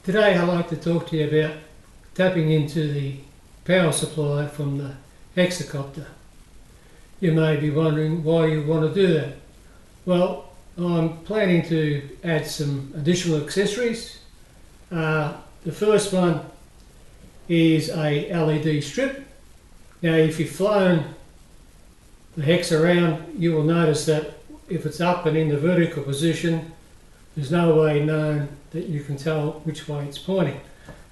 Today I'd like to talk to you about tapping into the power supply from the Hexacopter. You may be wondering why you want to do that. Well, I'm planning to add some additional accessories. The first one is a LED strip. Now if you've flown the Hex around, you will notice that if it's up and in the vertical position, there's no way known that you can tell which way it's pointing.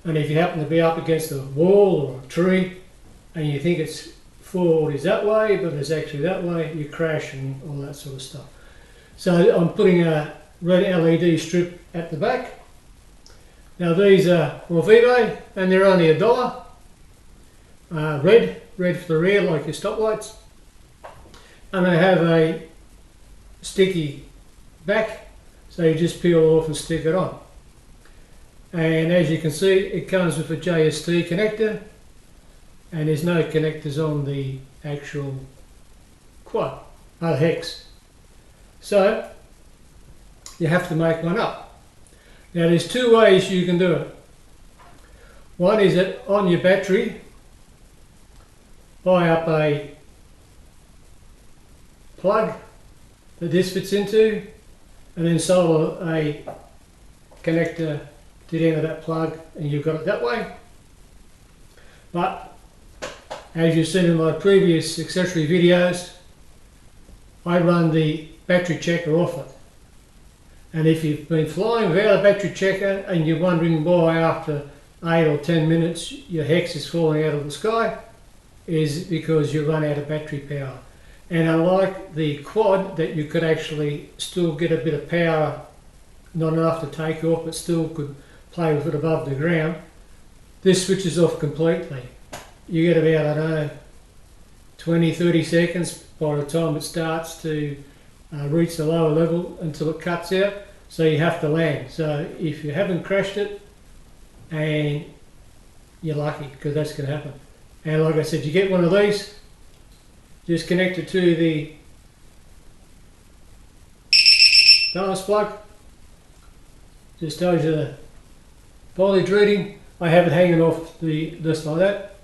And if you happen to be up against a wall or a tree and you think it's forward is that way, but it's actually that way, you crash and all that sort of stuff. So I'm putting a red LED strip at the back. Now these are off eBay and they're only $1. Red for the rear like your stoplights. And they have a sticky back, so you just peel it off and stick it on. And as you can see, it comes with a JST connector, and there's no connectors on the actual quad, Hex. So you have to make one up. Now there's two ways you can do it. One is that on your battery, buy up a plug that this fits into, and then solder a connector to the end of that plug, and you've got it that way. But as you've seen in my previous accessory videos, I run the battery checker off it. And if you've been flying without a battery checker and you're wondering why after 8 or 10 minutes your Hex is falling out of the sky, is because you run out of battery power. And unlike the quad that you could actually still get a bit of power, not enough to take off, but still could play with it above the ground, this switches off completely. You get about, I don't know, 20-30 seconds by the time it starts to reach the lower level until it cuts out, so you have to land. So if you haven't crashed it, and you're lucky, because that's going to happen. And like I said, you get one of these, just connect it to the balance plug. Just tells you the voltage reading. I have it hanging off just like that.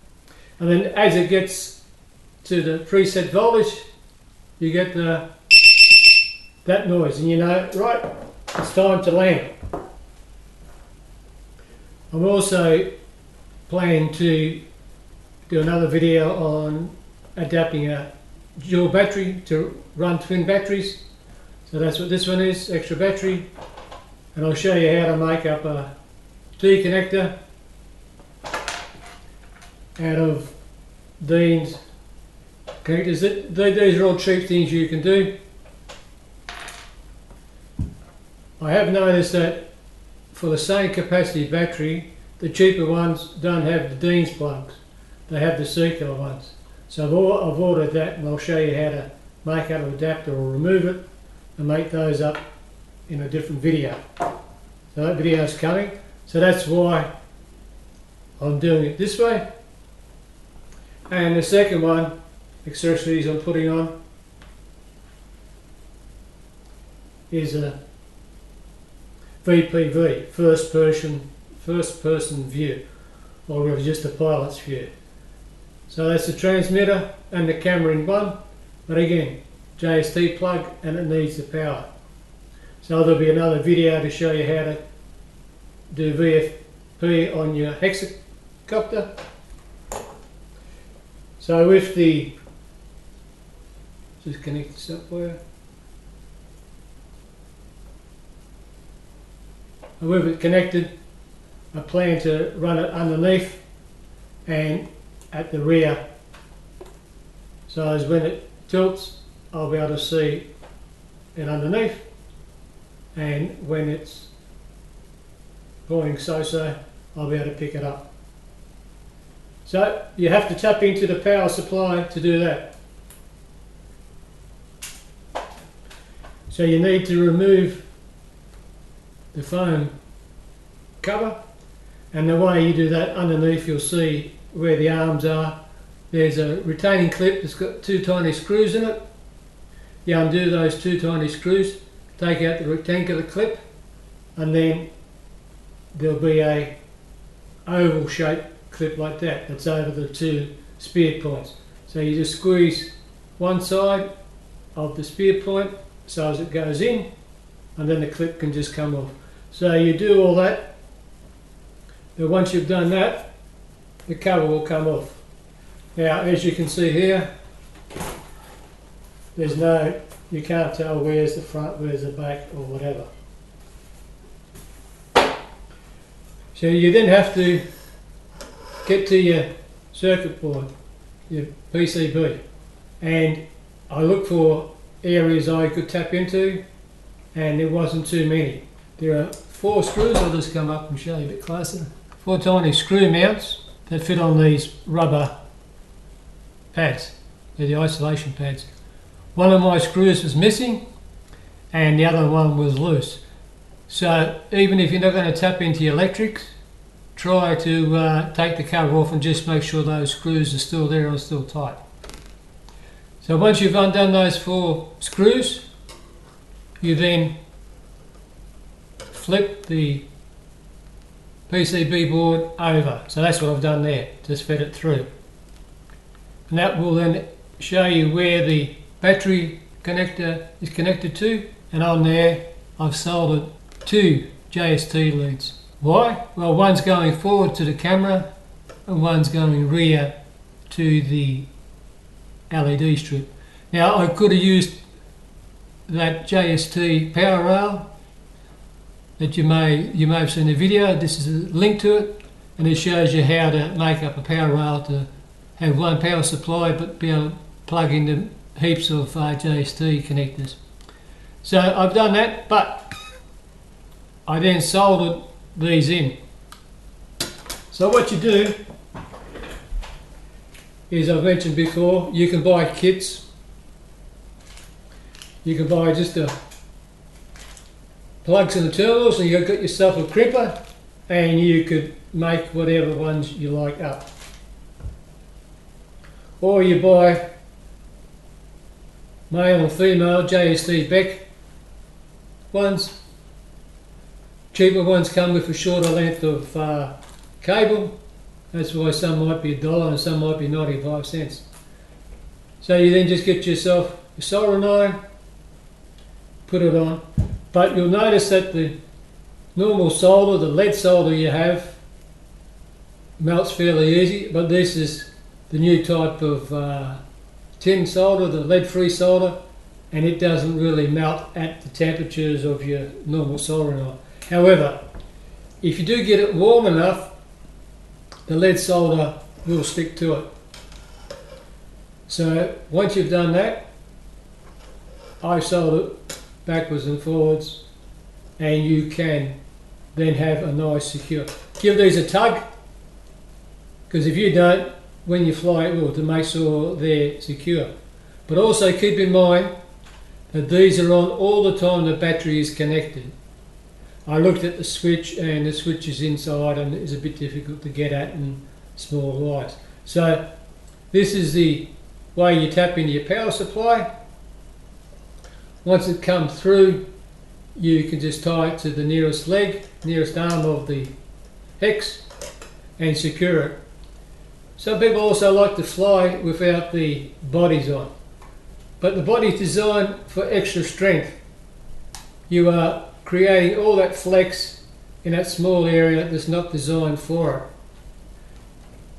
And then as it gets to the preset voltage, you get that noise, and you know, right, it's time to land. I'm also planning to do another video on adapting a dual battery to run twin batteries. So that's what this one is, extra battery. And I'll show you how to make up a T connector out of these connectors. These are all cheap things you can do. I have noticed that for the same capacity battery, the cheaper ones don't have the Dean's plugs. They have the C-color ones. So I've ordered that, and I'll show you how to make out an adapter or remove it and make those up in a different video. So that video is coming. So that's why I'm doing it this way. And the second one, accessories I'm putting on, is a VPV, first person view, or really just a pilot's view. So that's the transmitter and the camera in one, but again, JST plug, and it needs the power. So there'll be another video to show you how to do VFP on your Hexacopter. So with the, just connect this up for you. And with it connected, I plan to run it underneath and at the rear, so as when it tilts I'll be able to see it underneath, and when it's pointing so I'll be able to pick it up. So you have to tap into the power supply to do that. So you need to remove the foam cover, and the way you do that, underneath you'll see where the arms are. There's a retaining clip that's got 2 tiny screws in it. You undo those 2 tiny screws, take out the rectangular clip, and then there'll be a oval shaped clip like that that's over the two spear points. So you just squeeze one side of the spear point so as it goes in, and then the clip can just come off. So you do all that, but once you've done that, the cover will come off. Now, as you can see here, you can't tell where's the front, where's the back, or whatever. So you then have to get to your circuit board, your PCB, and I looked for areas I could tap into, and there wasn't too many. There are 4 screws. I'll just come up and show you a bit closer. 4 tiny screw mounts that fit on these rubber pads. They're the isolation pads. One of my screws was missing and the other one was loose. So even if you're not going to tap into your electrics, try to take the cover off and just make sure those screws are still there and still tight. So once you've undone those 4 screws, you then flip the PCB board over. So that's what I've done there, just fed it through. And that will then show you where the battery connector is connected to, and on there I've soldered 2 JST leads. Why? Well, one's going forward to the camera and one's going rear to the LED strip. Now I could have used that JST power rail that you may have seen the video. This is a link to it, and it shows you how to make up a power rail to have one power supply but be able to plug into heaps of JST connectors. So I've done that, but I then soldered these in. So what you do is, I've mentioned before, you can buy kits. You can buy just the plugs and the terminals, and you've got yourself a crimper, and you could make whatever ones you like up. Or you buy male and female JST Beck ones. Cheaper ones come with a shorter length of cable. That's why some might be $1 and some might be 95 cents. So you then just get yourself a soldering iron, put it on. But you'll notice that the normal solder, the lead solder you have, melts fairly easy, but this is the new type of tin solder, the lead-free solder, and it doesn't really melt at the temperatures of your normal soldering iron. However, if you do get it warm enough, the lead solder will stick to it. So once you've done that, I solder it backwards and forwards, and you can then have a nice secure. Give these a tug, because if you don't, when you fly it will, to make sure they're secure. But also keep in mind that these are on all the time the battery is connected. I looked at the switch, and the switch is inside and it's a bit difficult to get at in small wires. So this is the way you tap into your power supply. Once it comes through, you can just tie it to the nearest leg, nearest arm of the hex, and secure it. Some people also like to fly without the bodies on, but the body's designed for extra strength. You are creating all that flex in that small area that's not designed for it.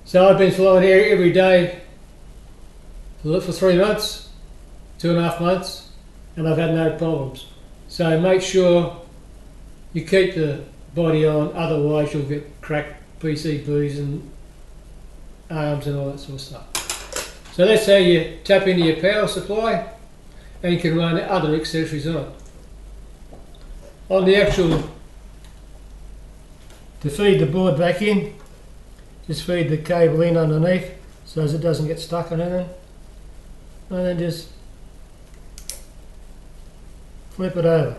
So I've been flying here every day for 3 months, 2.5 months, and I've had no problems. So make sure you keep the body on, otherwise you'll get cracked PCBs and arms and all that sort of stuff. So that's how you tap into your power supply, and you can run other accessories on. On the actual, to feed the board back in, just feed the cable in underneath so as it doesn't get stuck on anything, and then just flip it over.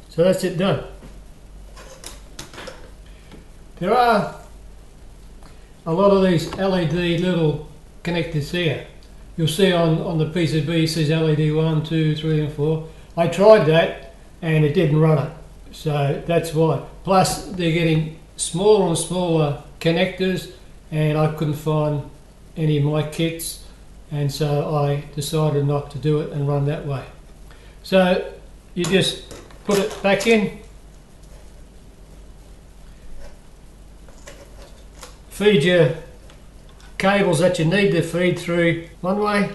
So that's it done. There are a lot of these LED little connectors here. You'll see on the PCB it says LED 1, 2, 3 and 4. I tried that and it didn't run it. So that's why. Plus they're getting smaller and smaller connectors and I couldn't find any of my kits, and so I decided not to do it and run that way. So you just put it back in, feed your cables that you need to feed through one way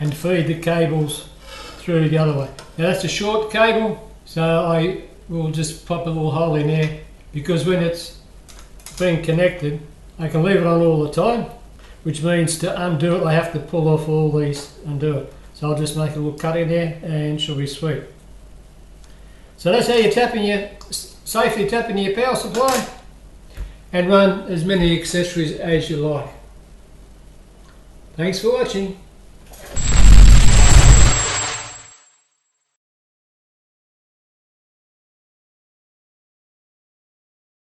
and feed the cables through the other way. Now that's a short cable, so I will just pop a little hole in there, because when it's being connected I can leave it on all the time, which means to undo it I have to pull off all these and do it. So I'll just make a little cut in there and she'll be sweet. So that's how you safely tap into your power supply and run as many accessories as you like. Thanks for watching.